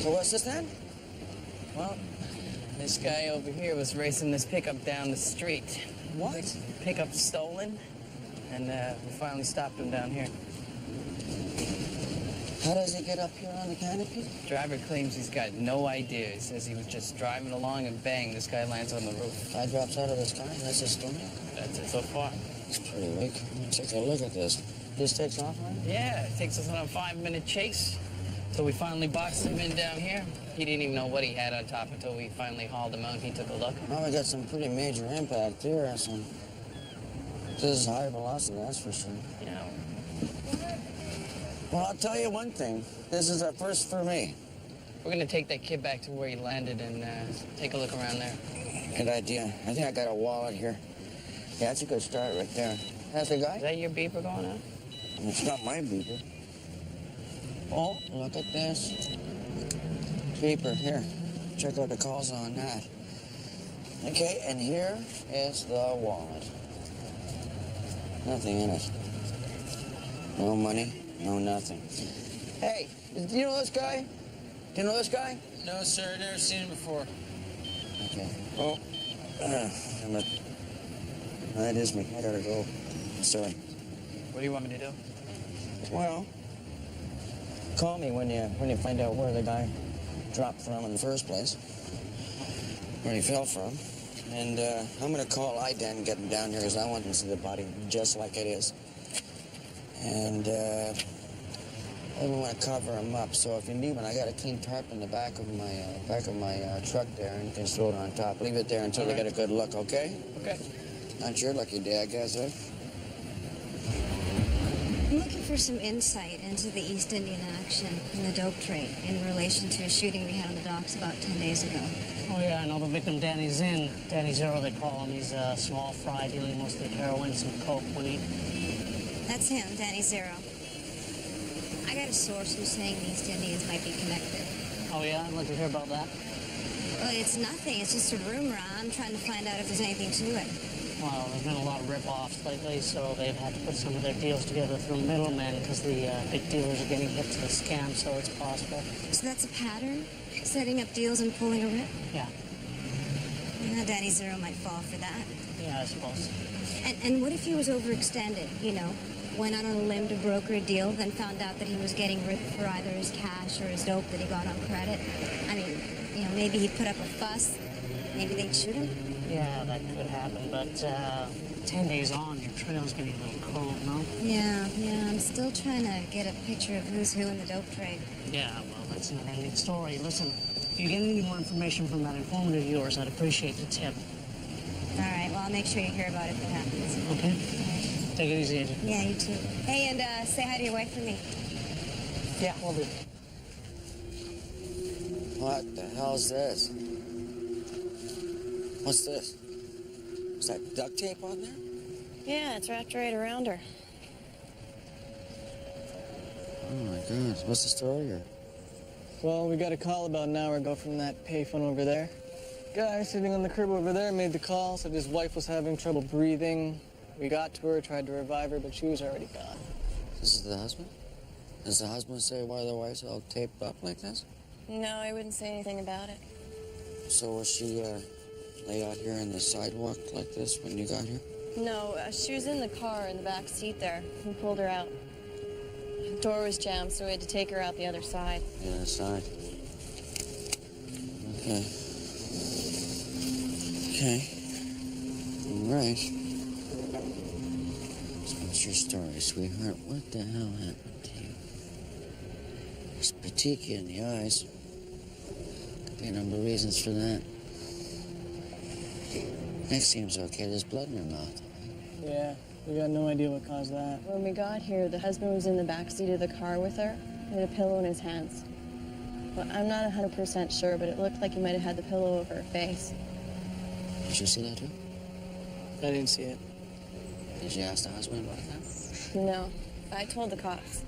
So what's this then? Well, this guy over here was racing this pickup down the street. What? Pickup stolen, and we finally stopped him down here. How does he get up here on the canopy? Driver claims he's got no idea. He says he was just driving along and bang, this guy lands on the roof. Guy drops out of the sky, that's his story? That's it so far. It's pretty weak. Let's take a look at this. This takes off, right? Yeah, it takes us on a 5-minute chase. So we finally boxed him in down here. He didn't even know what he had on top until we finally hauled him out and he took a look. Well, we got some pretty major impact here. This is high velocity, that's for sure. Yeah. Well, I'll tell you one thing. This is a first for me. We're gonna take that kid back to where he landed and take a look around there. Good idea. I think I got a wallet here. Yeah, that's a good start right there. That's the guy? Is that your beeper going on? It's not my beeper. Oh, look at this. Beeper, here. Check out the calls on that. Okay, and here is the wallet. Nothing in it. No money, no nothing. Hey, do you know this guy? Do you know this guy? No, sir. Never seen him before. Okay. Oh, that is me. I gotta go. Sorry. What do you want me to do? Well, call me when you find out where the guy dropped from in the first place, where he fell from. And I'm gonna call IDEN and get him down here because I want to see the body just like it is. And I want to cover him up. So if you need one, I got a clean tarp in the back of my truck there, and you can throw it on top. Leave it there until we get a good look, okay? Okay. Not your lucky day, I guess, huh? I'm looking for some insight into the East Indian action in the dope trade in relation to a shooting we had on the docks about 10 days ago. Oh, yeah, I know the victim, Danny Zinn. Danny Zero, they call him. He's a small fry dealing mostly heroin, some coke, weed. That's him, Danny Zero. I got a source who's saying the East Indians might be connected. Oh, yeah? I'd like to hear about that. Well, it's nothing. It's just a rumor. I'm trying to find out if there's anything to it. Well, there's been a lot of rip-offs lately, so they've had to put some of their deals together through middlemen because the big dealers are getting hip to the scam, so it's possible. So that's a pattern? Setting up deals and pulling a rip? Yeah. Yeah, Danny Zero might fall for that. Yeah, I suppose. And what if he was overextended, you know? Went out on a limb to broker a deal, then found out that he was getting ripped for either his cash or his dope that he got on credit. I mean, you know, maybe he'd put up a fuss. Maybe they'd shoot him. Yeah, that could happen, but 10 days on, your trail's getting a little cold, no? Yeah, I'm still trying to get a picture of who's who in the dope trade. Yeah, well, that's an ending story. Listen, if you get any more information from that informant of yours, I'd appreciate the tip. All right, well, I'll make sure you hear about it if it happens. Okay? Take it easy, Agent. Yeah, you too. Hey, and say hi to your wife for me. Yeah, we'll do. What the hell's this? What's this? Is that duct tape on there? Yeah, it's wrapped right around her. Oh my God, what's the story here? Well, we got a call about an hour ago from that payphone over there. Guy sitting on the curb over there made the call, said his wife was having trouble breathing. We got to her, tried to revive her, but she was already gone. This is the husband? Does the husband say why the wife's all taped up like this? No, I wouldn't say anything about it. So was she lay out here on the sidewalk like this when you got here? No, she was in the car in the back seat there. We pulled her out. The door was jammed, so we had to take her out the other side. The other side. Okay. Okay. All right. So what's your story, sweetheart? What the hell happened to you? There's petechia in the eyes. Could be a number of reasons for that. Neck seems okay. There's blood in her mouth. Yeah, we got no idea what caused that. When we got here, the husband was in the back seat of the car with her. He had a pillow in his hands. Well, I'm not 100% sure, but it looked like he might have had the pillow over her face. Did you see that too? I didn't see it. Did you ask the husband about that? No, I told the cops.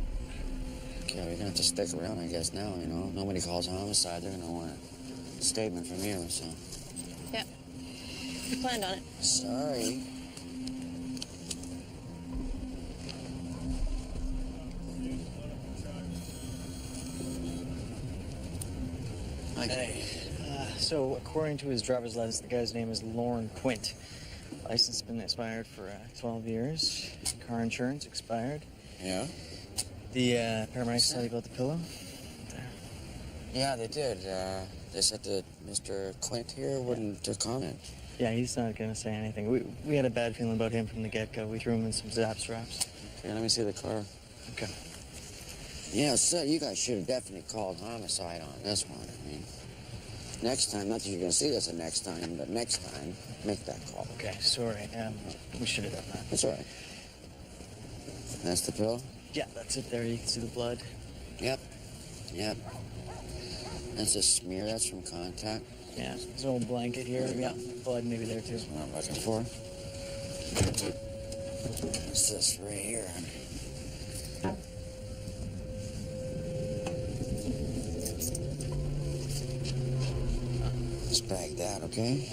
Okay, we're gonna have to stick around, I guess, now, you know. Nobody calls homicide. They're gonna want a statement from you, so. Yeah, we planned on it. Sorry. Hey. So, according to his driver's license, the guy's name is Lauren Quint. License been expired for 12 years. Car insurance expired. Yeah? The paramedics tell you about the pillow? There. Yeah, they did. They said that Mr. Quint here wouldn't comment. Yeah, he's not gonna say anything. We had a bad feeling about him from the get-go. We threw him in some zap straps. Okay, let me see the car. Okay. Yeah, so you guys should have definitely called homicide on this one. I mean, next time, not that you're gonna see this the next time, but next time, make that call. Okay, sorry. We should have done that. That's all right. That's the pill? Yeah, that's it there. You can see the blood. Yep. Yep. That's a smear. That's from contact. Yeah, there's an old blanket here. Yeah, blood maybe there too. That's what I'm looking for. What's this right here? Let's bag that, okay?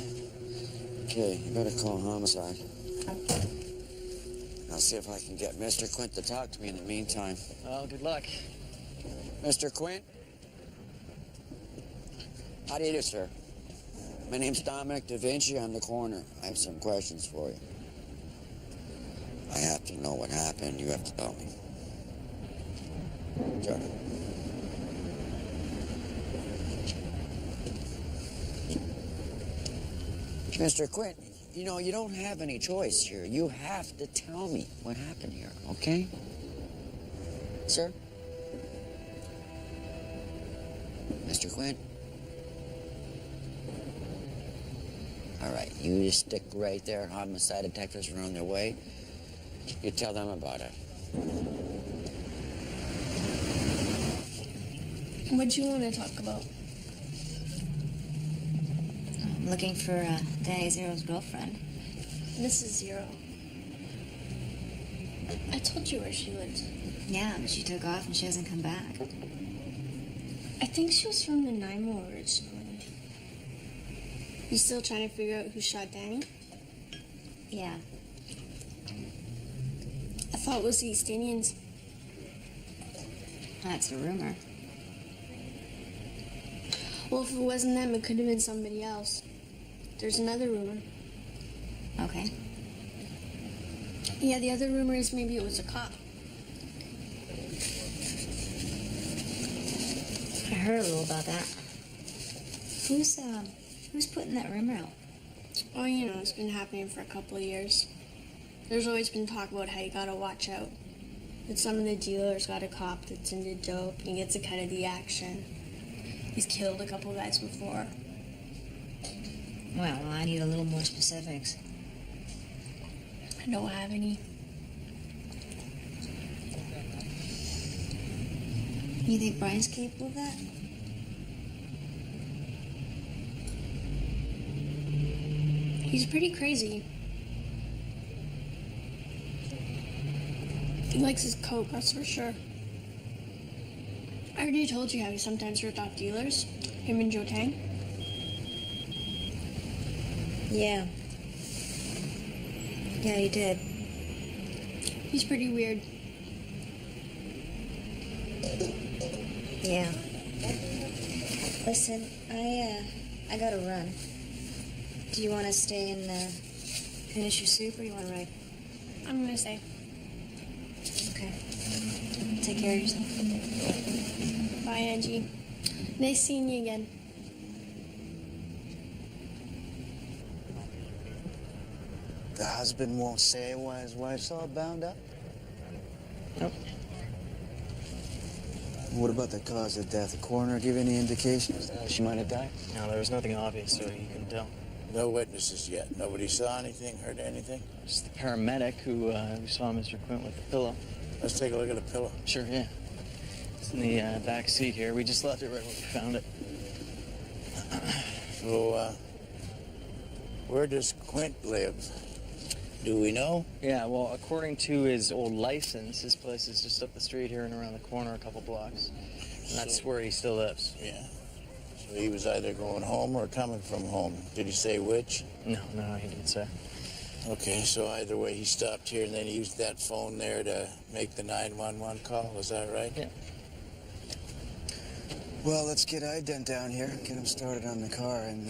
Okay, you better call homicide. I'll see if I can get Mr. Quint to talk to me in the meantime. Well, good luck. Mr. Quint? How do you do, sir? My name's Dominic Da Vinci. I'm the coroner. I have some questions for you. I have to know what happened. You have to tell me. Sure. Mr. Quint, you know, you don't have any choice here. You have to tell me what happened here, okay? Sir? Mr. Quint? All right, you just stick right there. Homicide detectives are on their way. You tell them about it. What do you want to talk about? I'm looking for Danny Zero's girlfriend. Mrs. Zero. I told you where she lives. Yeah, but she took off and she hasn't come back. I think she was from the Nine originally. You still trying to figure out who shot Danny? Yeah. I thought it was the East Indians. That's a rumor. Well, if it wasn't them, it could have been somebody else. There's another rumor. Okay. Yeah, the other rumor is maybe it was a cop. I heard a little about that. Who's putting that rumor out? Oh, you know, it's been happening for a couple of years. There's always been talk about how you gotta watch out. That some of the dealers got a cop that's into dope and he gets a cut of the action. He's killed a couple guys before. Well, I need a little more specifics. I don't have any. You think Brian's capable of that? He's pretty crazy. He likes his coke, that's for sure. I already told you how he sometimes ripped off dealers. Him and Joe Tang. Yeah. Yeah, he did. He's pretty weird. Yeah. Listen, I gotta run. Do you want to stay and finish your soup, or you want to ride? I'm gonna say. Okay. Take care of yourself. Bye, Angie. Nice seeing you again. The husband won't say why his wife's all bound up? Nope. What about the cause of death? The coroner give any indication as to how she might have died? No, there was nothing obvious, so you can tell. No witnesses yet. Nobody saw anything, heard anything? Just the paramedic who saw Mr. Quint with the pillow. Let's take a look at the pillow. Sure, yeah. It's in the back seat here. We just left it right when we found it. So, where does Quint live? Do we know? Yeah, well, according to his old license, his place is just up the street here and around the corner a couple blocks. And that's where he still lives. Yeah. So he was either going home or coming from home. Did he say which? No, he didn't say. Okay, so either way, he stopped here and then he used that phone there to make the 911 call. Was that right? Yeah. Well, let's get ident down here, get him started on the car, and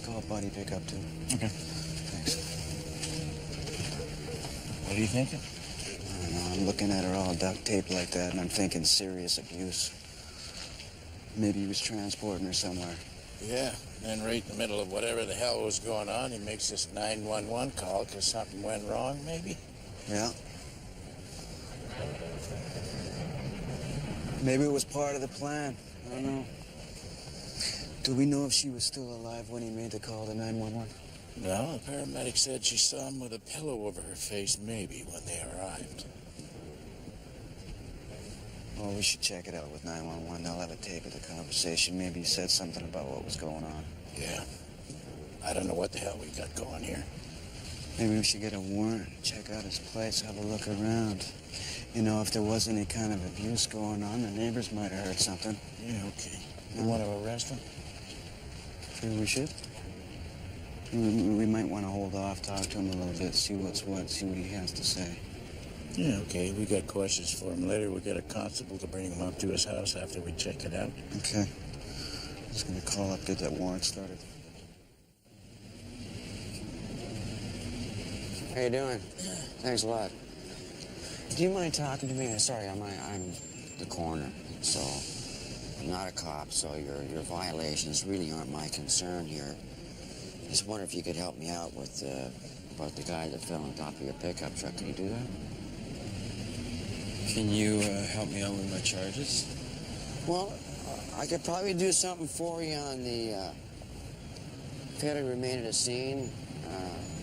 call Buddy pick up too. Okay. Thanks. What are you thinking? I don't know, I'm looking at her all duct taped like that, and I'm thinking serious abuse. Maybe he was transporting her somewhere. Yeah, and right in the middle of whatever the hell was going on, he makes this 911 call because something went wrong, maybe? Yeah. Maybe it was part of the plan. I don't know. Do we know if she was still alive when he made the call to 911? No, the paramedic said she saw him with a pillow over her face, maybe, when they arrived. Well, we should check it out with 911. They'll have a tape of the conversation. Maybe he said something about what was going on. Yeah. I don't know what the hell we got going here. Maybe we should get a warrant, check out his place, have a look around. You know, if there was any kind of abuse going on, the neighbors might have heard something. Yeah, okay. You want to arrest him? Maybe we should. We might want to hold off, talk to him a little bit, see what's what, see what he has to say. Yeah, okay. We got questions for him later. We'll get a constable to bring him up to his house after we check it out. Okay. Just gonna call up, get that warrant started. How you doing? Thanks a lot. Do you mind talking to me? Sorry, I'm the coroner, so I'm not a cop, so your violations really aren't my concern here. Just wonder if you could help me out with about the guy that fell on top of your pickup truck. Can you do that? Can you help me out with my charges? Well, I could probably do something for you on the failure to remain at a scene,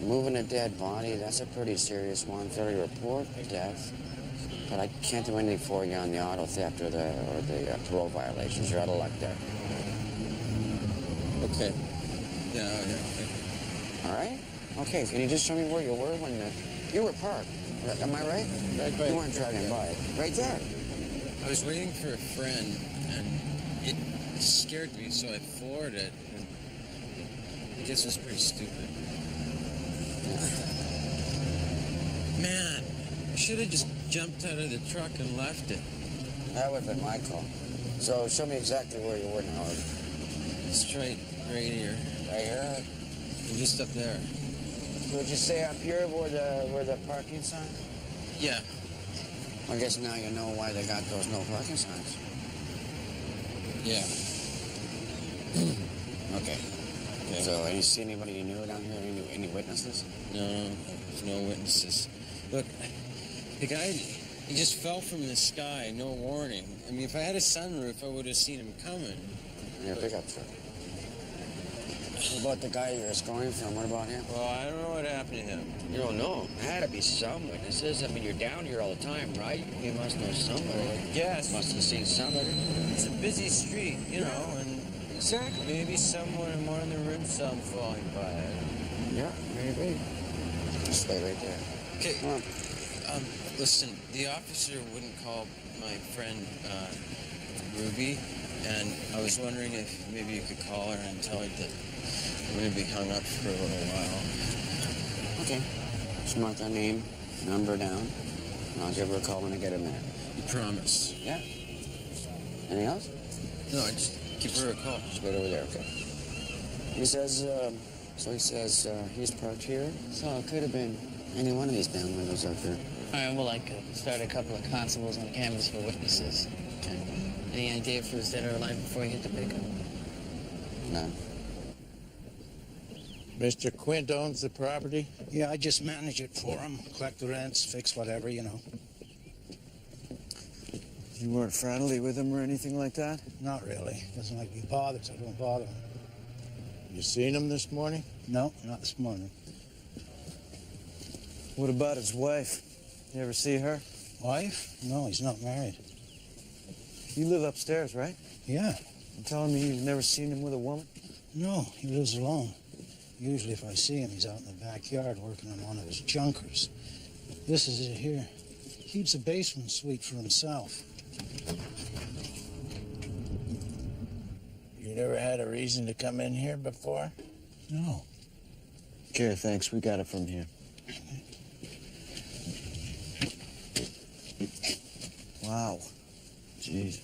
moving a dead body. That's a pretty serious one. Failure to report death. But I can't do anything for you on the auto theft or the parole violations. You're out of luck there. Okay. Yeah, okay. All right? Okay, can you just show me where you were when you were parked? Am I right? Right by. You weren't driving by. Right there. I was waiting for a friend, and it scared me, so I floored it. And I guess it was pretty stupid. Man, I should have just jumped out of the truck and left it. That would have been my call. So show me exactly where you were now. Straight right here. Right here? And just up there. Would you say up here where the parking sign? Yeah. I guess now you know why they got those no parking signs. Yeah. Okay. So, you see anybody you knew down here? Any witnesses? No, there's no witnesses. Look, the guy, he just fell from the sky, no warning. I mean, if I had a sunroof, I would have seen him coming. Your pickup truck. What about the guy you're escorting from? What about him? Well, I don't know what happened to him. You don't know. There had to be some witnesses. I mean, you're down here all the time, right? You must know somebody. Yes. Must have seen somebody. It's a busy street, you know, and exactly. Maybe someone in one of the rooms saw him falling by it. Yeah, maybe. Just stay right there. Okay. Come on. Listen, the officer wouldn't call my friend Ruby, and I was wondering if maybe you could call her and tell her that we're going to be hung up for a little while. Okay. Just mark that name, number down, and I'll give her a call when I get a minute. You promise? Yeah. Anything else? No, just give her a call. Just wait over there, okay? He says, he's parked here, so it could have been any one of these damn windows out there. All right, well, I could start a couple of constables on canvas for witnesses. Okay. Any idea if he was dead or alive before he hit the pickup? None. Mr. Quint owns the property? Yeah, I just manage it for him. Collect the rents, fix whatever, you know. You weren't friendly with him or anything like that? Not really. Doesn't like to be bothered, so I don't bother him. You seen him this morning? No, not this morning. What about his wife? You ever see her? Wife? No, he's not married. You live upstairs, right? Yeah. You telling me you've never seen him with a woman? No, he lives alone. Usually if I see him, he's out in the backyard working on one of his junkers. This is it here. Keeps a basement suite for himself. You never had a reason to come in here before? No. Okay, thanks. We got it from here. Wow. Jeez.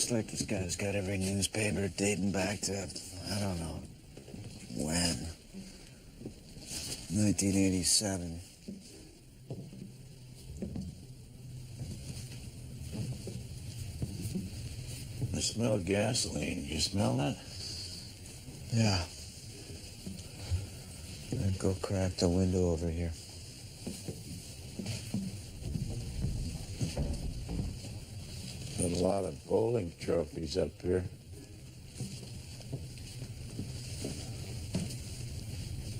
Looks like this guy's got every newspaper dating back to, I don't know, when? 1987. I smell gasoline. You smell that? Yeah. I'd go crack the window over here. A lot of bowling trophies up here.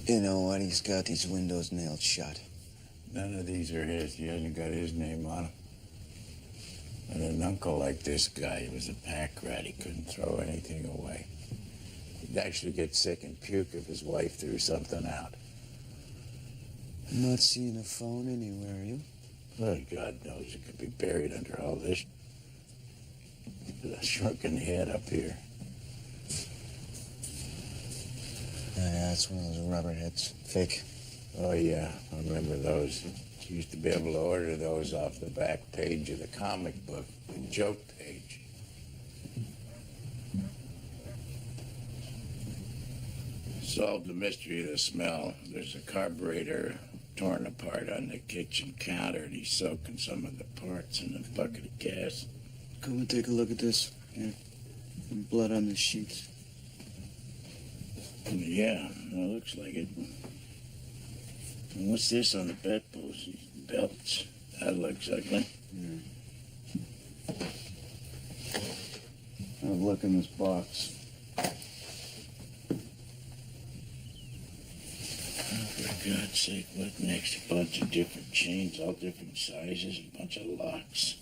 You know what? He's got these windows nailed shut. None of these are his. He hasn't got his name on them. And an uncle like this guy, he was a pack rat. He couldn't throw anything away. He'd actually get sick and puke if his wife threw something out. I'm not seeing a phone anywhere, are you? Well, God knows it could be buried under all this. A shrunken head up here. Yeah, that's one of those rubber heads. Fake. Oh, yeah, I remember those. You used to be able to order those off the back page of the comic book, the joke page. Solved the mystery of the smell. There's a carburetor torn apart on the kitchen counter, and he's soaking some of the parts in a bucket of gas. Come and take a look at this. Here. Blood on the sheets. Yeah, well, looks like it. And what's this on the bedpost? These belts. That looks ugly. Yeah. Have a look in this box. Oh, for God's sake, what next? A bunch of different chains, all different sizes, a bunch of locks.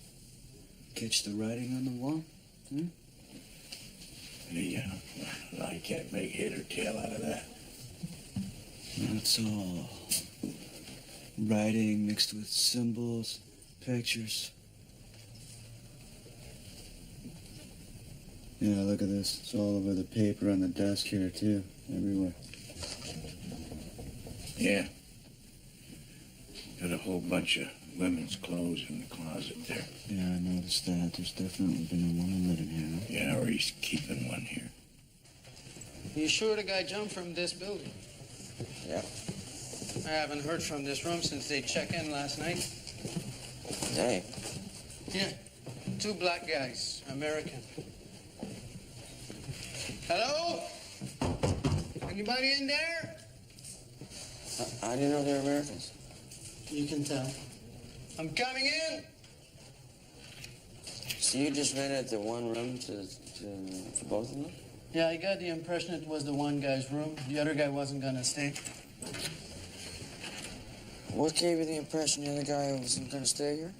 Catch the writing on the wall? Hmm? Yeah, I can't make head or tail out of that. That's all. Writing mixed with symbols, pictures. Yeah, look at this. It's all over the paper on the desk here, too. Everywhere. Yeah. Got a whole bunch of women's clothes in the closet there. Yeah, I noticed that. There's definitely been a woman living here, huh? Yeah, or he's keeping one here. You sure the guy jumped from this building? Yeah. I haven't heard from this room since they checked in last night. Hey. Yeah. 2 black guys, American. Hello? Anybody in there? I didn't know they were Americans. You can tell. I'm coming in. So you just rented the one room for both of them? Yeah, I got the impression it was the one guy's room. The other guy wasn't gonna stay. What gave you the impression the other guy wasn't going to stay here?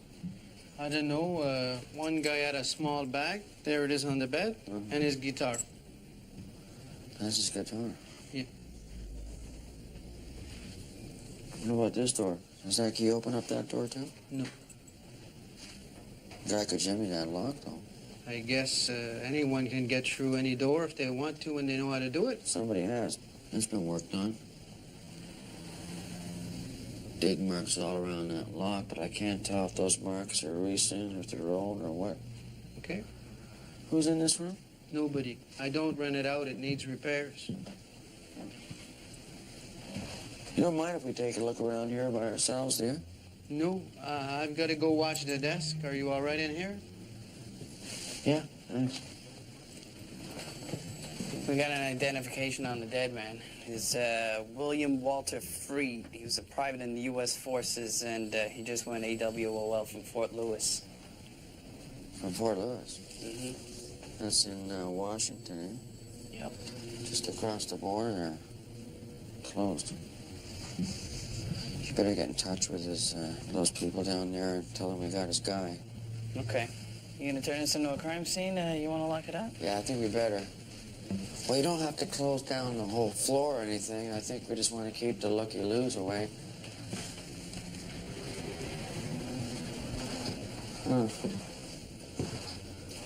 I don't know. One guy had a small bag. There it is on the bed. And his guitar. That's his guitar. Yeah. What about this door? Does that key open up that door, too? No. Guy could jimmy that lock, though. I guess anyone can get through any door if they want to and they know how to do it. Somebody has. It's been worked on. Dig marks all around that lock, but I can't tell if those marks are recent, or if they're old, or what. Okay. Who's in this room? Nobody. I don't rent it out. It needs repairs. You don't mind if we take a look around here by ourselves, do you? No. I've got to go watch the desk. Are you all right in here? Yeah, thanks. We got an identification on the dead man. It's William Walter Freed. He was a private in the U.S. Forces, and he just went AWOL from Fort Lewis. From Fort Lewis? Mm-hmm. That's in Washington, eh? Yep. Just across the border there. Closed. You better get in touch with those people down there and tell them we got his guy. Okay. You gonna turn this into a crime scene? You wanna lock it up? Yeah, I think we better. Well, you don't have to close down the whole floor or anything. I think we just want to keep the looky-loos away.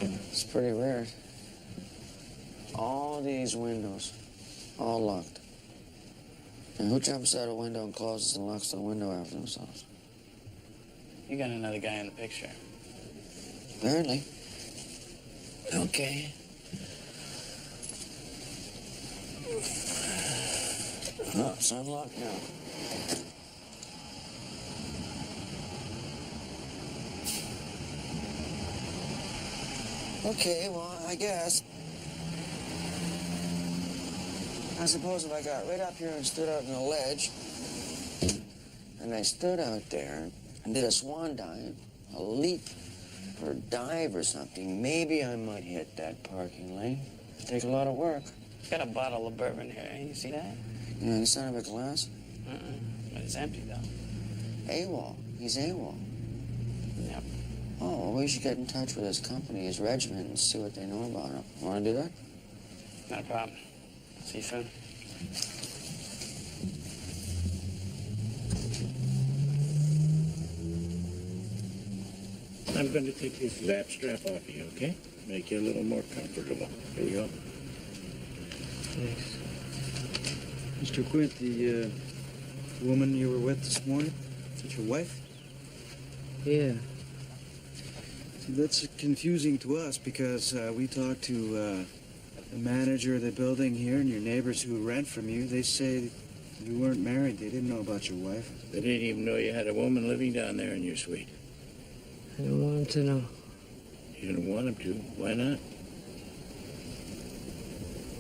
It's pretty weird. All these windows, all locked. And who jumps out a window and closes and locks the window after themselves? You got another guy in the picture. Apparently. Okay. Oh, it's unlocked now. Okay, well, I guess. I suppose if I got right up here and stood out on a ledge, and I stood out there and did a swan dive, a leap, or a dive or something, maybe I might hit that parking lane. It'd take a lot of work. Got a bottle of bourbon here. You see that? You know, the son of a glass? But it's empty, though. AWOL. He's AWOL. Yep. Oh, well, we should get in touch with his company, his regiment, and see what they know about him. Want to do that? Not a problem. See you soon. I'm going to take this lap strap off you, okay? Make you a little more comfortable. Here you go. Thanks. Mr. Quint, the woman you were with this morning, is that your wife? Yeah. See, that's confusing to us because we talked to the manager of the building here and your neighbors who rent from you. They say you weren't married. They didn't know about your wife. They didn't even know you had a woman living down there in your suite. I don't want him to know. You don't want him to. Why not?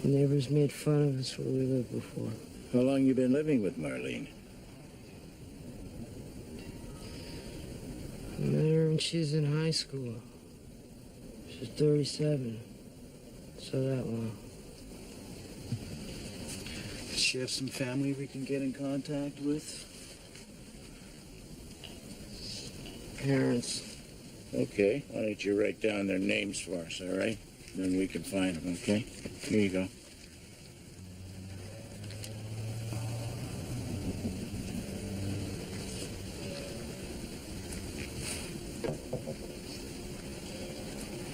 The neighbors made fun of us where we lived before. How long you been living with Marlene? I met her when she was in high school. She's 37. So that long. Does she have some family we can get in contact with? Parents. Okay. Why don't you write down their names for us, all right? Then we can find them, okay? Here you go.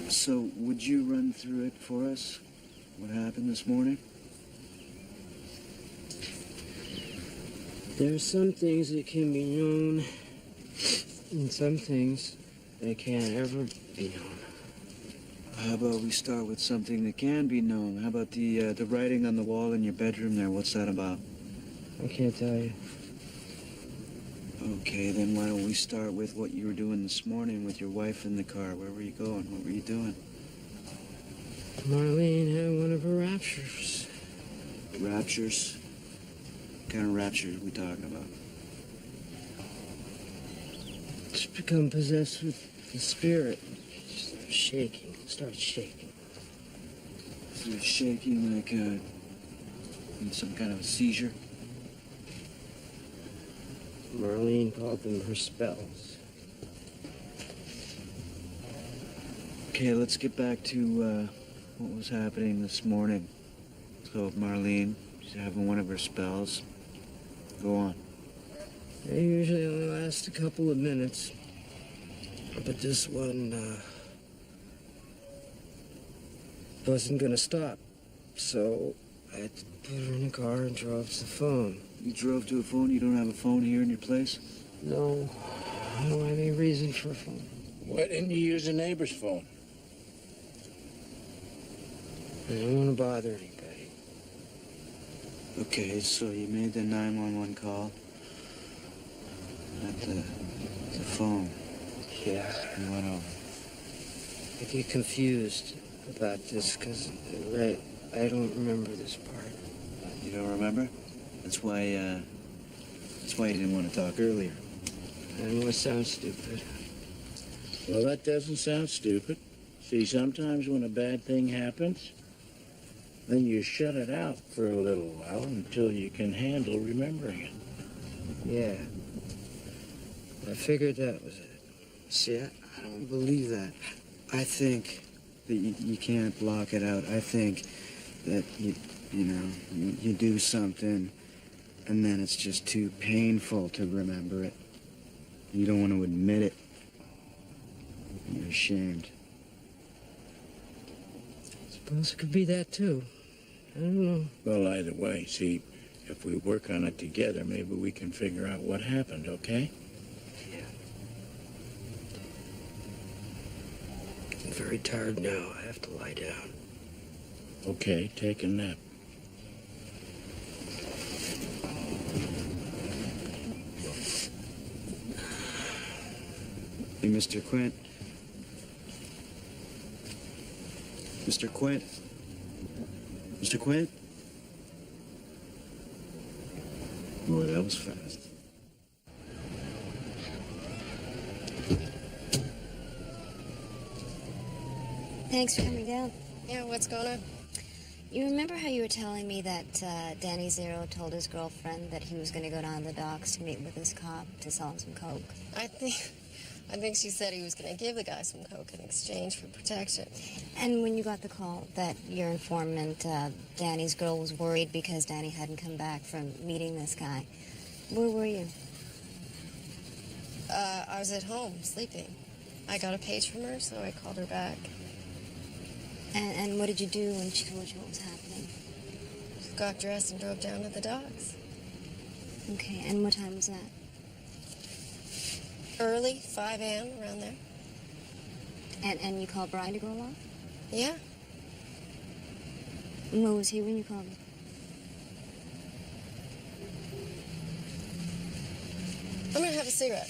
So, would you run through it for us? What happened this morning? There are some things that can be known, and some things that can't ever be known. How about we start with something that can be known? How about the writing on the wall in your bedroom there? What's that about? I can't tell you. Okay, then why don't we start with what you were doing this morning with your wife in the car? Where were you going? What were you doing? Marlene had one of her raptures. Raptures? What kind of raptures are we talking about? She's become possessed with the spirit. She started shaking. So you're shaking like in some kind of a seizure? Marlene called them her spells. Okay, let's get back to what was happening this morning. So Marlene, she's having one of her spells. Go on. They usually only last a couple of minutes. But this one wasn't gonna stop. So I had to put her in a car and drove to the phone. You drove to a phone? You don't have a phone here in your place? No, I don't have any reason for a phone. Why didn't you use a neighbor's phone? I don't want to bother anybody. Okay, so you made the 911 call at the phone. Yeah. You went over. I get confused about this because I don't remember this part. You don't remember? That's why you didn't want to talk earlier. I don't want to sound stupid. Well, that doesn't sound stupid. See, sometimes when a bad thing happens, then you shut it out for a little while until you can handle remembering it. Yeah. I figured that was it. See, I don't believe that. I think that you can't block it out. I think that you do something and then it's just too painful to remember it. You don't want to admit it. You're ashamed. Suppose it could be that too. I don't know. Well, either way, see, if we work on it together, maybe we can figure out what happened, okay? Yeah. very tired now. I have to lie down. Okay, take a nap. Hey, Mr. Quint. Mr. Quint? Mr. Quint? Boy, that was fast. Thanks for coming down. Yeah, what's going on? You remember how you were telling me that Danny Zero told his girlfriend that he was going to go down to the docks to meet with this cop to sell him some coke? I think she said he was going to give the guy some coke in exchange for protection. And when you got the call that your informant, Danny's girl, was worried because Danny hadn't come back from meeting this guy, where were you? I was at home, sleeping. I got a page from her, so I called her back. And what did you do when she told you what was happening? Got dressed and drove down to the docks. Okay, and what time was that? Early, 5 a.m., around there. And you called Brian to go along? Yeah. And where was he when you called him? I'm gonna have a cigarette.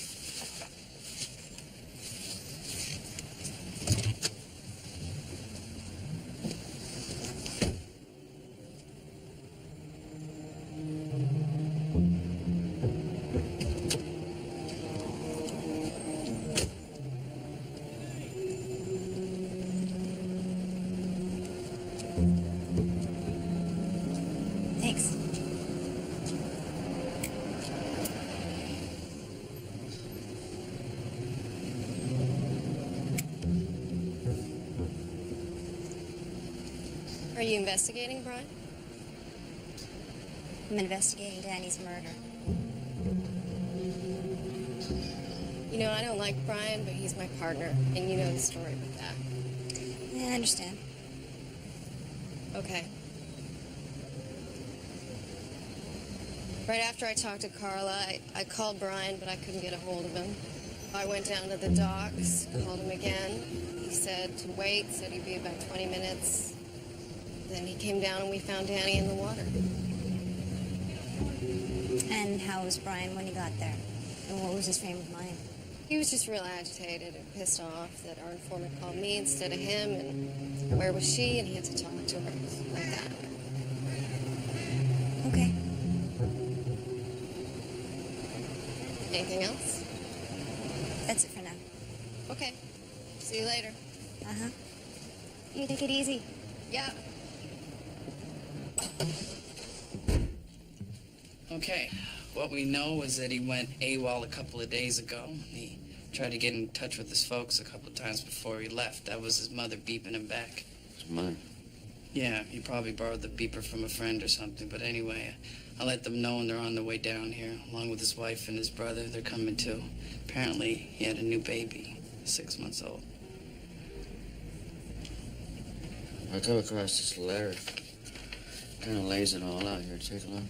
Thanks. Are you investigating, Brian? I'm investigating Danny's murder. You know, I don't like Brian, but he's my partner, and you know the story with that. Yeah, I understand. Okay. Right after I talked to Carla, I called Brian, but I couldn't get a hold of him. I went down to the docks, called him again. He said to wait, said he'd be about 20 minutes. Then he came down and we found Danny in the water. And how was Brian when he got there? And what was his frame of mind? He was just real agitated and pissed off that our informant called me instead of him, and where was she, and he had to talk to her like that. Okay. Anything else? That's it for now. Okay. See you later. Uh-huh. You take it easy. Yeah. Okay, what we know is that he went AWOL a couple of days ago. He tried to get in touch with his folks a couple of times before he left. That was his mother beeping him back. His mother? Yeah, he probably borrowed the beeper from a friend or something. But anyway, I let them know and they're on their way down here, along with his wife and his brother. They're coming too. Apparently, he had a new baby, 6 months old. I come across this letter. Kind of lays it all out here. Take a look.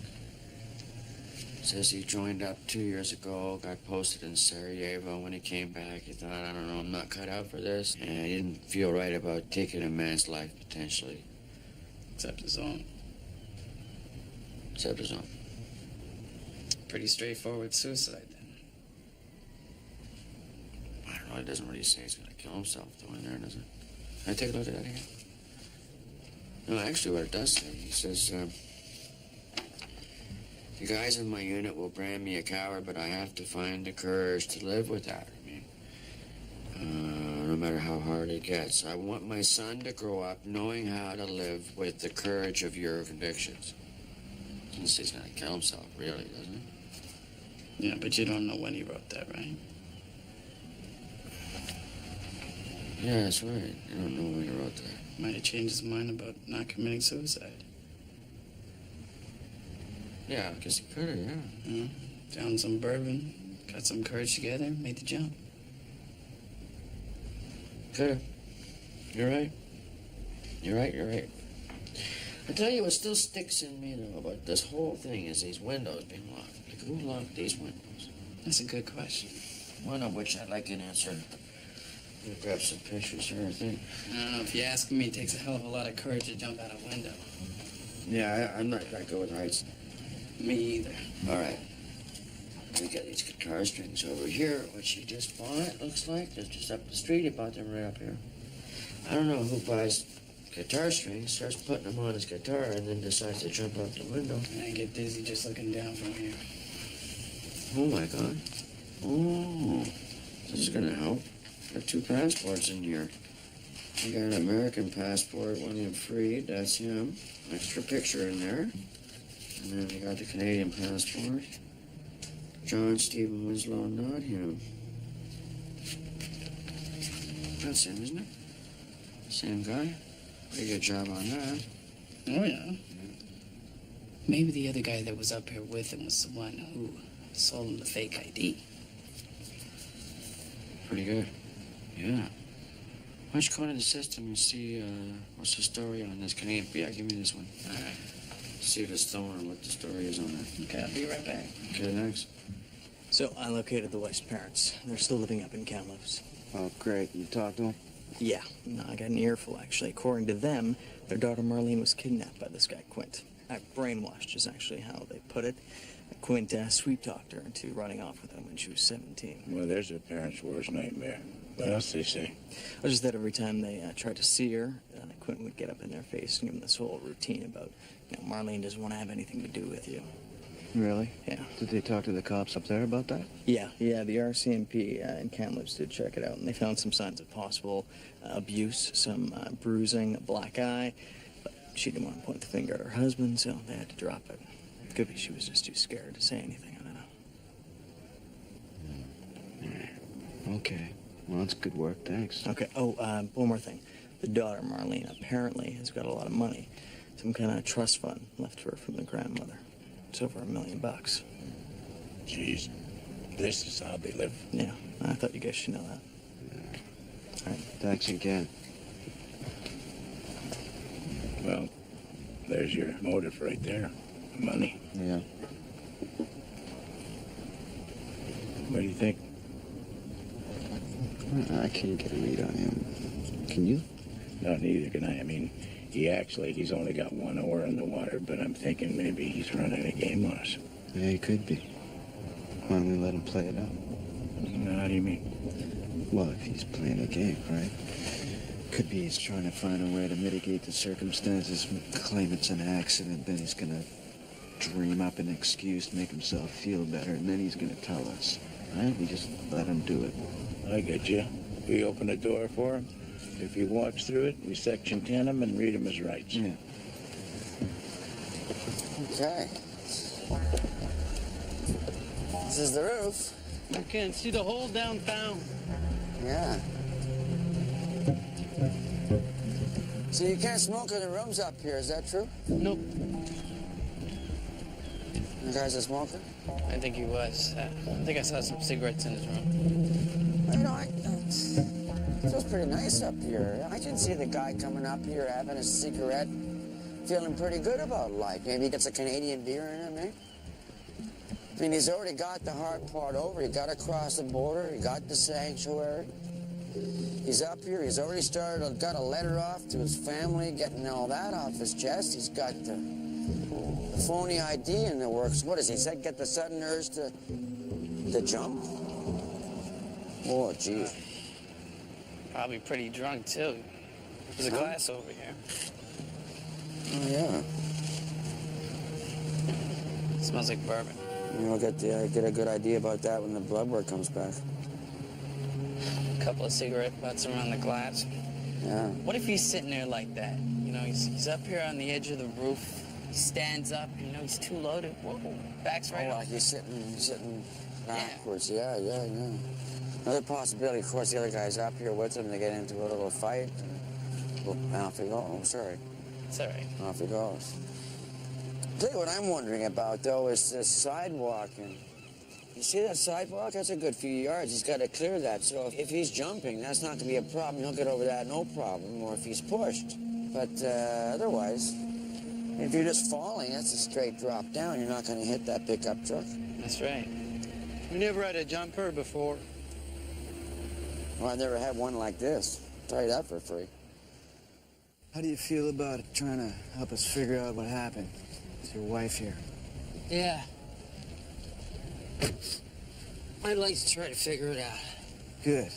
Says he joined up 2 years ago, got posted in Sarajevo. When he came back, he thought, I don't know, I'm not cut out for this. And he didn't feel right about taking a man's life, potentially. Except his own. Except his own. Pretty straightforward suicide, then. I don't know, it doesn't really say he's gonna kill himself, though, in there, does it? Can I take a look at that again? No, actually, what it does say, he says, the guys in my unit will brand me a coward, but I have to find the courage to live with that. I mean, no matter how hard it gets. I want my son to grow up knowing how to live with the courage of your convictions. Doesn't say he's gonna kill himself, really, doesn't it? Yeah, but you don't know when he wrote that, right? Yeah, that's right. I don't know when he wrote that. Might have changed his mind about not committing suicide. Yeah, I guess he could have, yeah. Found some bourbon, got some courage together, made the jump. Could have. You're right. You're right. I tell you what still sticks in me, though, about this whole thing is these windows being locked. Like, who locked these windows? That's a good question. One of which I'd like an answer. We'll grab some pictures here, I think. I don't know, if you ask me, it takes a hell of a lot of courage to jump out a window. Yeah, I'm not that good with heights. Me either. All right. We got these guitar strings over here, which he just bought, looks like. They're just up the street. He bought them right up here. I don't know who buys guitar strings, starts putting them on his guitar, and then decides to jump out the window. I get dizzy just looking down from here. Oh, my God. Oh, this is going to help. Got 2 passports in here. We got an American passport, William Freed, that's him. Extra picture in there. And then we got the Canadian passport. John Stephen Winslow, not him. That's him, isn't it? Same guy. Pretty good job on that. Oh, yeah. Maybe the other guy that was up here with him was the one who sold him the fake ID. Pretty good. Yeah. Why don't you go into the system and see what's the story on this Canadian? Yeah, give me this one. All right. See if it's stolen, what the story is on that. Okay, I'll be right back. Okay, thanks. So I located the wife's parents. They're still living up in Kamloops. Oh, great. You talked to him? Yeah, no, I got an earful, actually. According to them, their daughter Marlene was kidnapped by this guy, Quint. Brainwashed is actually how they put it. Quint sweet-talked her into running off with him when she was 17. Well, there's her parents' worst nightmare. What else they say? Well, just that every time they tried to see her, Quint would get up in their face and give them this whole routine about, Marlene doesn't want to have anything to do with you. Really? Yeah. Did they talk to the cops up there about that? Yeah, the RCMP in Kamloops did check it out, and they found some signs of possible abuse, some bruising, a black eye, but she didn't want to point the finger at her husband, so they had to drop it. It could be she was just too scared to say anything, I don't know. Okay. Well, that's good work, thanks. Okay, one more thing. The daughter, Marlene, apparently has got a lot of money. Some kind of trust fund left to her from the grandmother. It's over $1 million. Jeez, this is how they live. Yeah, I thought you guys should know that. Yeah. All right. Thanks again. Well, there's your motive right there. Money. Yeah. What do you think? I can't get a read on him. Can you? No, neither can I. I mean, he acts like he's only got 1 oar in the water, but I'm thinking maybe he's running a game on us. Yeah, he could be. Why don't we let him play it out? How do you mean? Well, if he's playing a game, right? Could be he's trying to find a way to mitigate the circumstances, claim it's an accident, then he's gonna dream up an excuse to make himself feel better, and then he's gonna tell us. Right? We just let him do it. I get you. We open a door for him. If he walks through it, we Section 10 him and read him his rights. Yeah. Okay. This is the roof. I can see the hole downtown. Yeah. So you can't smoke in the rooms up here, is that true? Nope. The guy's a smoker? I think he was. I think I saw some cigarettes in his room. It feels pretty nice up here. I can see the guy coming up here having a cigarette, feeling pretty good about life. Maybe he gets a Canadian beer in him, eh? I mean, he's already got the hard part over. He got across the border. He got the sanctuary. He's up here. He's already got a letter off to his family, getting all that off his chest. He's got the phony ID in the works. What does he say? Get the sudden urge to jump? Oh, gee. Probably pretty drunk, too. There's a glass over here. Oh, yeah. It smells like bourbon. We'll get a good idea about that when the blood work comes back. A couple of cigarette butts around the glass. Yeah. What if he's sitting there like that? He's up here on the edge of the roof. He stands up. He's too loaded. Whoa, backs right up. off. He's sitting backwards. Yeah. Another possibility, of course, the other guy's up here with him. They get into a little fight. And off he goes. Oh, sorry. It's all right. Off he goes. Tell you what I'm wondering about, though, is this sidewalk. And you see that sidewalk? That's a good few yards. He's got to clear that. So if he's jumping, that's not going to be a problem. He'll get over that, no problem. Or if he's pushed. But otherwise, if you're just falling, that's a straight drop down. You're not going to hit that pickup truck. That's right. We never had a jumper before. Well, I never had one like this. I'll tell you that for free. How do you feel about trying to help us figure out what happened with your wife here? Yeah. I'd like to try to figure it out. Good.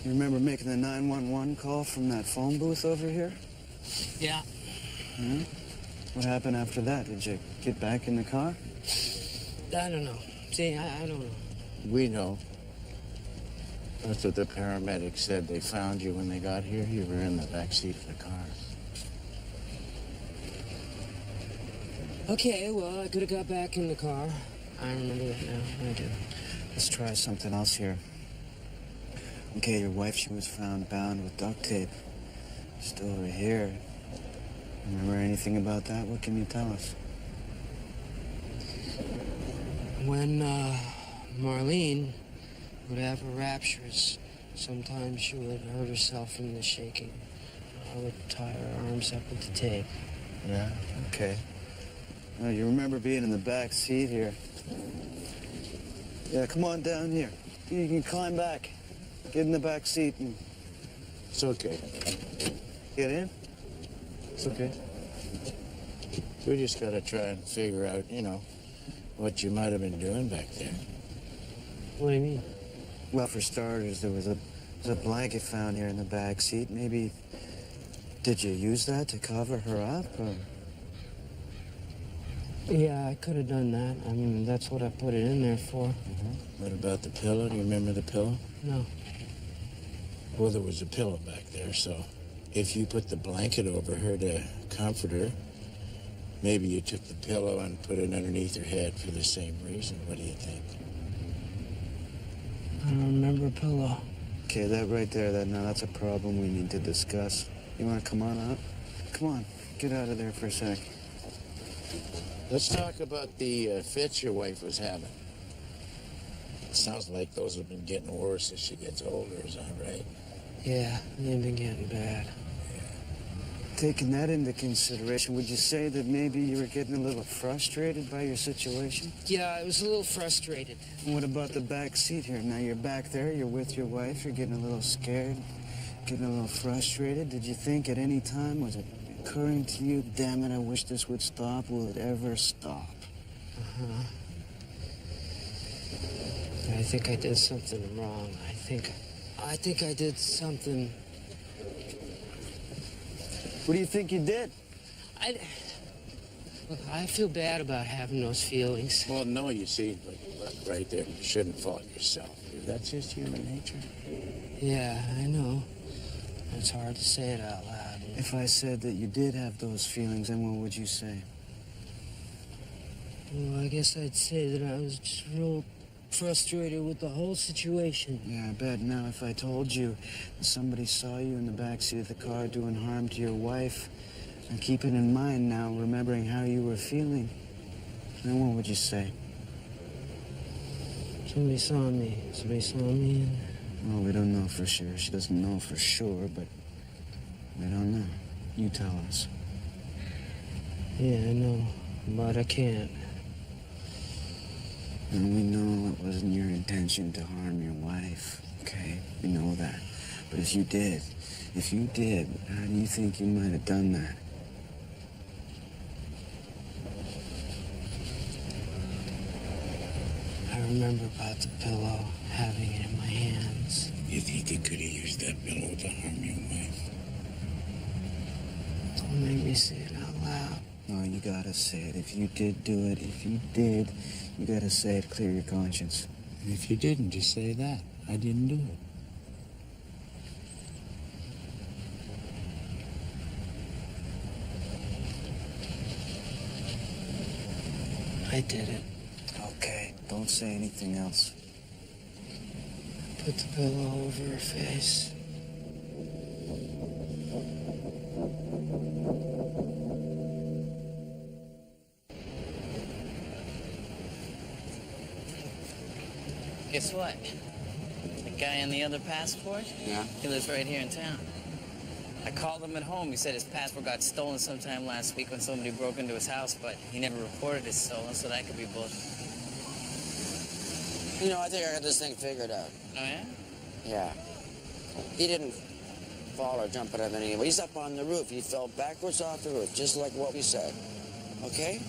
You remember making the 911 call from that phone booth over here? Yeah. Hmm? What happened after that? Did you get back in the car? I don't know. See, I don't know. We know. That's what the paramedics said. They found you when they got here. You were in the back seat of the car. Okay, well, I could have got back in the car. I remember that now. I do. Let's try something else here. Okay, your wife, she was found bound with duct tape. Just over here. Remember anything about that? What can you tell us? When Marlene would have her raptures, sometimes she would hurt herself from the shaking. I would tie her arms up with the tape. Yeah, okay. Oh, you remember being in the back seat here. Yeah, come on down here. You can climb back. Get in the back seat and... It's okay. Get in? It's okay. We just gotta try and figure out, you know, what you might have been doing back there. What do you mean? Well, for starters, there was a blanket found here in the back seat. Maybe... Did you use that to cover her up, or... Yeah, I could have done that. I mean, that's what I put it in there for. Mm-hmm. What about the pillow? Do you remember the pillow? No. Well, there was a pillow back there, so if you put the blanket over her to comfort her, maybe you took the pillow and put it underneath her head for the same reason. What do you think? I don't remember a pillow. Okay, that right there, that's a problem we need to discuss. You want to come on out? Come on, get out of there for a sec. Let's talk about the fits your wife was having. It sounds like those have been getting worse as she gets older, is that right? Yeah, they've been getting bad. Taking that into consideration, would you say that maybe you were getting a little frustrated by your situation? Yeah, I was a little frustrated. And what about the back seat here? Now you're back there, you're with your wife, you're getting a little scared, getting a little frustrated. Did you think at any time, was it occurring to you, damn it, I wish this would stop? Will it ever stop? Uh-huh. I think I did something wrong. I think I did something... What do you think you did? Look, I feel bad about having those feelings. Well, no, you see, look right there. You shouldn't fault yourself. That's just human nature. Yeah, I know. It's hard to say it out loud. If I said that you did have those feelings, then what would you say? Well, I guess I'd say that I was just real frustrated with the whole situation. Yeah, I bet. Now, if I told you that somebody saw you in the backseat of the car doing harm to your wife, and keeping in mind now, remembering how you were feeling, then what would you say? Somebody saw me. Somebody saw me. Well, we don't know for sure. She doesn't know for sure, but we don't know. You tell us. Yeah, I know, but I can't. And we know it wasn't your intention to harm your wife, okay? We know that. But if you did, how do you think you might have done that? I remember about the pillow, having it in my hands. You think you could have used that pillow to harm your wife? Don't make me say it out loud. No, you gotta say it. If you did do it, you gotta say it, clear your conscience. And if you didn't, just say that. I didn't do it. I did it. Okay, don't say anything else. Put the pillow over her face. Guess what? The guy on the other passport? Yeah? He lives right here in town. I called him at home. He said his passport got stolen sometime last week when somebody broke into his house, but he never reported it stolen, so that could be bullshit. You know, I think I got this thing figured out. Oh, yeah? Yeah. He didn't fall or jump out of any. He's up on the roof. He fell backwards off the roof, just like what we said. Okay?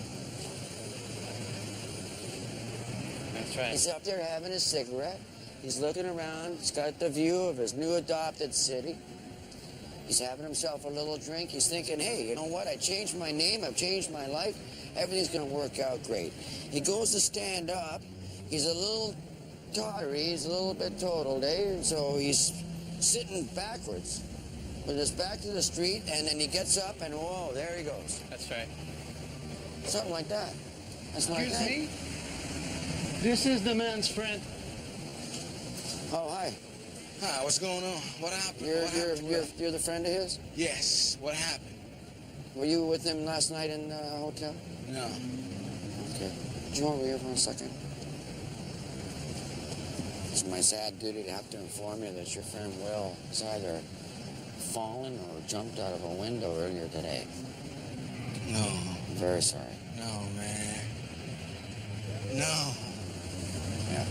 That's right. He's up there having a cigarette. He's looking around. He's got the view of his new adopted city. He's having himself a little drink. He's thinking, hey, you know what? I changed my name. I've changed my life. Everything's going to work out great. He goes to stand up. He's a little tottery. He's a little bit totaled, eh? And so he's sitting backwards with his back to the street, and then he gets up, and whoa, there he goes. That's right. Something like that. That's like Excuse that. me? This is the man's friend. Oh, hi. Hi, what's going on? What happened? You're the friend of his? Yes, what happened? Were you with him last night in the hotel? No. Okay. Do you want to be here for a second? It's my sad duty to have to inform you that your friend Will has either fallen or jumped out of a window earlier today. No. I'm very sorry. No, man. No. Yeah.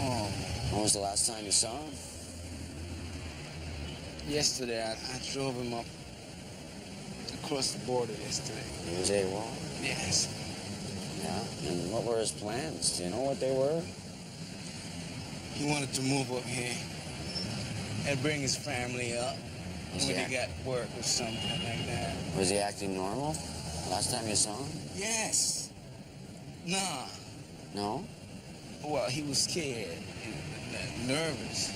Oh. When was the last time you saw him? Yesterday, I drove him up across the border yesterday. He was AWOL? Yes. Yeah? And what were his plans? Do you know what they were? He wanted to move up here and bring his family up when he got work or something like that. Was he acting normal last time you saw him? Yes. Nah. No? Well, he was scared and nervous.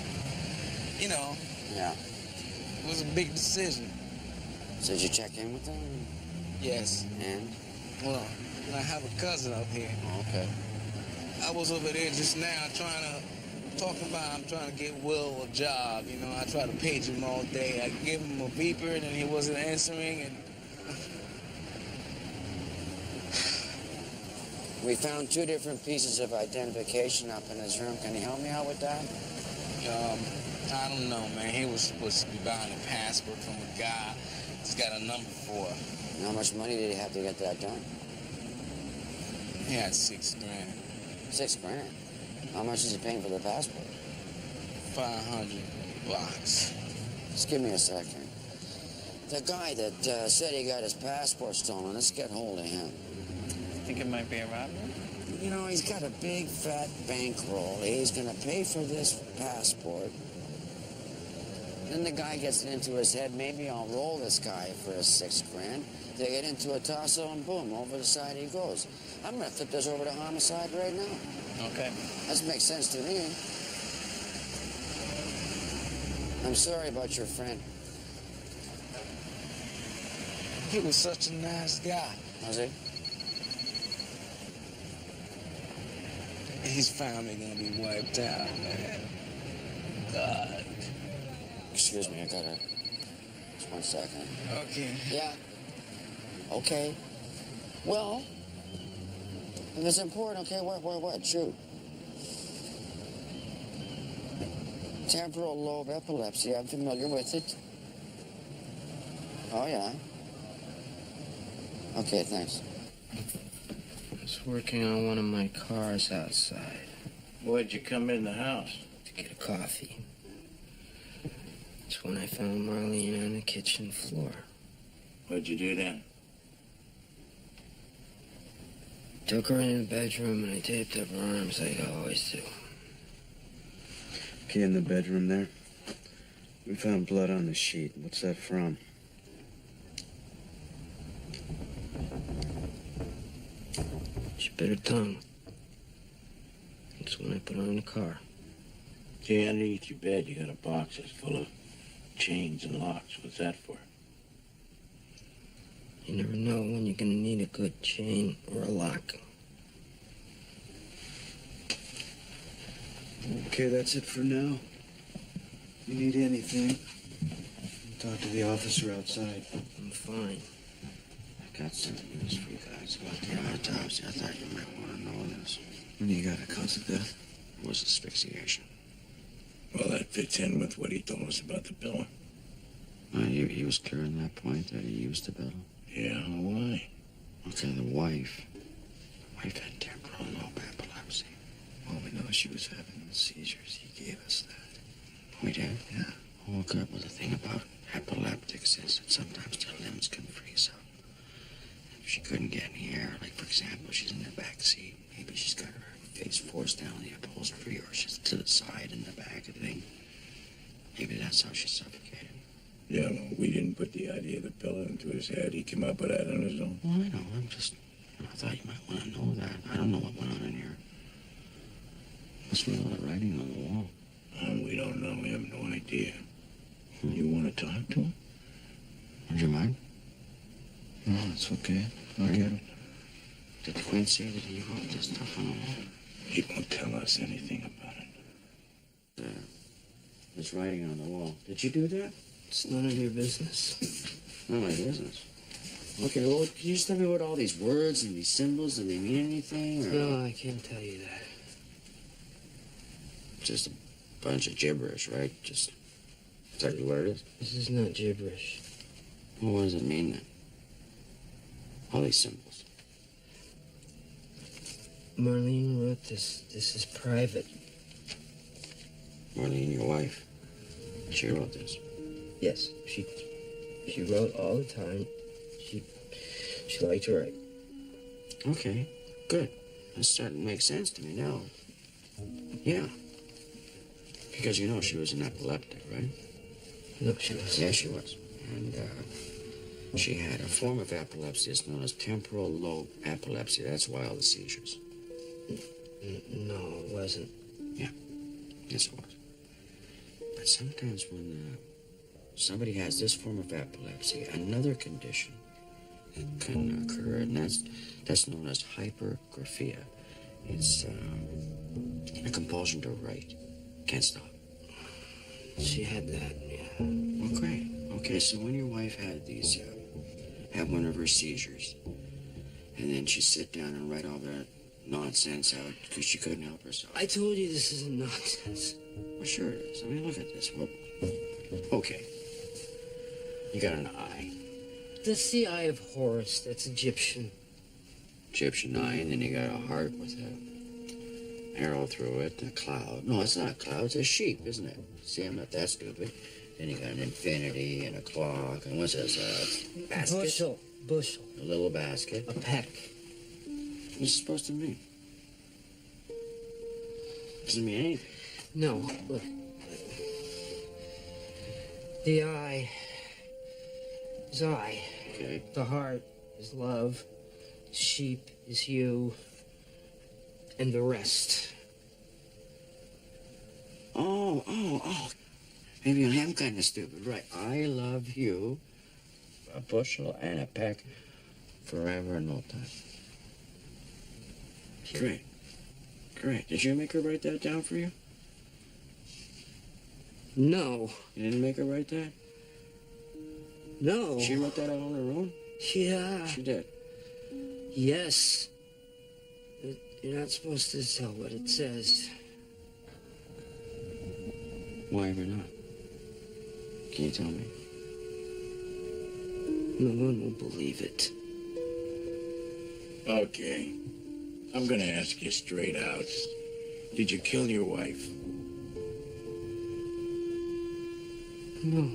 You know, Yeah. it was a big decision. So did you check in with him? Yes. And? Well, I have a cousin up here. Oh, okay. I was over there just now I'm trying to get Will a job. You know, I tried to page him all day. I gave him a beeper and he wasn't answering. And We found 2 different pieces of identification up in his room. Can you help me out with that? I don't know, man. He was supposed to be buying a passport from a guy he's got a number for. And how much money did he have to get that done? He had $6 grand. $6 grand. How much is he paying for the passport? $500. Just give me a second. The guy that said he got his passport stolen, let's get hold of him. Think it might be a robbery? You know, he's got a big fat bankroll. He's going to pay for this passport. Then the guy gets it into his head, maybe I'll roll this guy for his $6 grand. They get into a tussle and boom, over the side he goes. I'm going to flip this over to homicide right now. Okay. That makes sense to me. I'm sorry about your friend. He was such a nice guy. Was he? His family gonna be wiped out, man. God. Excuse me, I gotta... Just 1 second. Okay. Yeah. Okay. Well, if it's important, okay, what? Shoot. Temporal lobe epilepsy, I'm familiar with it. Oh, yeah. Okay, thanks. I was working on one of my cars outside. Why'd you come in the house? To get a coffee. That's when I found Marlene on the kitchen floor. What'd you do then? Took her in the bedroom and I taped up her arms like I always do. Okay, in the bedroom there, we found blood on the sheet. What's that from? She bit her tongue. That's when I put her in the car. Okay, underneath your bed, you got a box that's full of chains and locks. What's that for? You never know when you're gonna need a good chain or a lock. Okay, that's it for now. You need anything? Talk to the officer outside. I'm fine. I got some news for you guys about the autopsy. I thought you might want to know this. When you got a cause of death, it was asphyxiation. Well, that fits in with what he told us about the pillow. He was clear on that point that he used the pillow. Yeah, why? Okay, the wife had temporal lobe epilepsy. All we know is she was having seizures. He gave us that. We did? Yeah. Oh, good. Well, the thing about epileptics is that sometimes their limbs can freeze up. If she couldn't get any air, like, for example, she's in the back seat, maybe she's got her face forced down the upholstery, or she's to the side in the back of the thing. Maybe that's how she suffocated. Yeah, well, we didn't put the idea of the pillow into his head. He came up with that on his own. Well, I know. I thought you might want to know that. I don't know what went on in here. Must be a lot of writing on the wall. We don't know. We have no idea. You want to talk to him? Would you mind? No, it's okay. I'll get him. Did Quinn say that he wrote this stuff on the wall? He won't tell us anything about it. This writing on the wall. Did you do that? It's none of your business. None of my business. Okay, well, can you just tell me what all these words and these symbols, do they mean anything? Or No, I can't tell you that. just a bunch of gibberish, right? Just exactly what it is? This is not gibberish. Well, what does it mean then? All these symbols. Marlene wrote this. This is private. Marlene, your wife, she wrote this. Yes, she wrote all the time. She liked to write. Okay, good. That's starting to make sense to me now. Yeah. Because you know she was an epileptic, right? No, she wasn't. Yeah, she was. And she had a form of epilepsy that's known as temporal lobe epilepsy. That's why all the seizures. No, it wasn't. Yeah. Yes, it was. But sometimes when somebody has this form of epilepsy, another condition can occur, and that's known as hypergraphia. It's a compulsion to write. Can't stop. She had that, yeah. Well, great. Okay, so when your wife had these, had one of her seizures, and then she'd sit down and write all that nonsense out because she couldn't help herself. I told you this isn't nonsense. Well, sure it is. I mean, look at this. Well, okay. You got an eye. That's the Eye of Horus. That's Egyptian. Egyptian eye, and then you got a heart with an arrow through it, and a cloud. No, it's not a cloud. It's a sheep, isn't it? See, I'm not that stupid. Then you got an infinity and a clock, and what's this? A basket? Bushel. A little basket. A peck. What's it supposed to mean? Doesn't mean anything. No, look. The eye is I. Okay. The heart is love. The sheep is you. And the rest. Oh. Maybe I am kind of stupid. Right. I love you. A bushel and a peck. Forever and all time. Great. Did you make her write that down for you? No. You didn't make her write that? No. She wrote that out on her own? Yeah. She did. Yes. You're not supposed to tell what it says. Why ever not? Can you tell me? No one will believe it. Okay. I'm gonna ask you straight out. Did you kill your wife? No.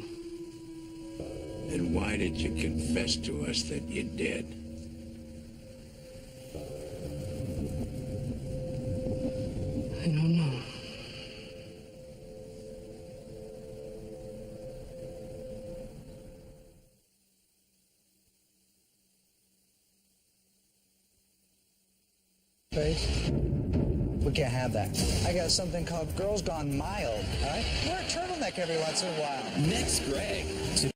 Then why did you confess to us that you did? I don't know. We can't have that. I got something called Girls Gone Mild, all right? Wear a turtleneck every once in a while. Next, Greg.